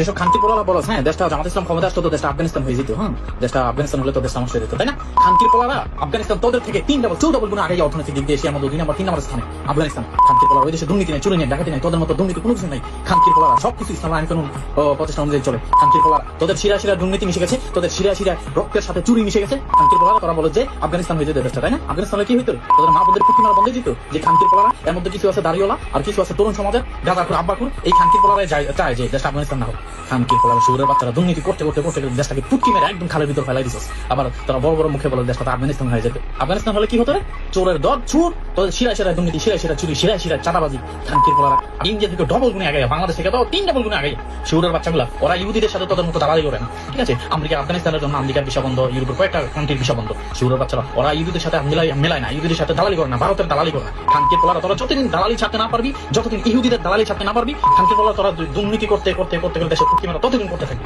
এসব খানকি পোলারা বলো, হ্যাঁ দেশটা জামাত ইসলাম ক্ষমতা আসতো তো দেশটা আফগানিস্তান হয়ে যেত। হ্যাঁ দেশটা আফগানিস্তান হলে তো দেশ সমস্যা হয়ে যেত, তাই না? খানকির পোলারা আফগানিস্তান তোদের থেকে 3 ডাবল 4 ডাবল গুণ আগে অর্থনৈতিক দিক দিয়ে এশিয়ার মধ্যে 2 নম্বর 3 নম্বর স্থানে আফগানিস্তান। খানকির পোলারা ওই দেশে দুর্নীতি নেই, চুরি নেই, ডাকাতি নেই, তোদের মতো দুর্নীতি কোনো কিছু নেই। খানকির পোলারা সবকিছু ইসলাম আইন কানুন প্রতিষ্ঠান অনুযায়ী চলে। খানকির পোলারা তোদের শিরা দুর্নীতি মিশে গেছে, তোদের শিরা রক্তের সাথে চুরি মিশে গেছে। খানকির পোলারা তোরা বলো যে আফগানিস্তান হয়ে যেত দেশটা, তাই না? আফগানিস্তানে কি হইতো? তোদের মা বোনদের পুঁটি মারা বন্ধ দিত। যে খানকির পোলারা এর মধ্যে কিছু আছে দাড়িওয়ালা আর কিছু আছে তরুণ সমাজের গাজাকুর আব্বাকুর, এই খানকির পোলারাই চায় যে দেশটা আফগানিস্তান না হোক। খানকির পোলারা সুরের বাচ্চারা দুর্নীতি করতে দেশটাকে পুটকি মেরে একদম খালের ভিতর ফেলাই দিছিস। আবার তোরা বড় বড় মুখে বলে দেশটা আফগানিস্তান হয়ে যেত। আফগানিস্তান হলে কি হতো রে? চোরের দর ছুট, তোদের শিরায় দুর্নীতি, শিরায় চুরি, শিরায় চাঁদাবাজি। খানকির পোলারা ইন্ডিয়া থেকে ডবল গুণে আগে, বাংলাদেশ থেকে তো 3 ডাবল গুণে আগে। সুরের বাচ্চাগুলা ওরা ইহুদিদের সাথে তোদের মতো দালালি করে না, ঠিক আছে? আমেরিকা আফগানিস্তানের জন্য আমেরিকার ভিসা বন্ধ, ইউরোপের কয়েকটা কান্ট্রির ভিসা বন্ধ। সুরের বাচ্চারা ওরা ইহুদিদের সাথে মেলায় না, ইহুদিদের সাথে দালালি করে না, ভারতের দালালি করে না। খানকির পোলারা তোরা যতদিন দালালি ছাড়তে না পারবি, যতদিন ইহুদিদের দালালি ছাড়তে না পারবি, খানকির পোলারা তোরা দুর্নীতি করতে দেশে পুটকি মেরা ততদিন করতে থাকবি।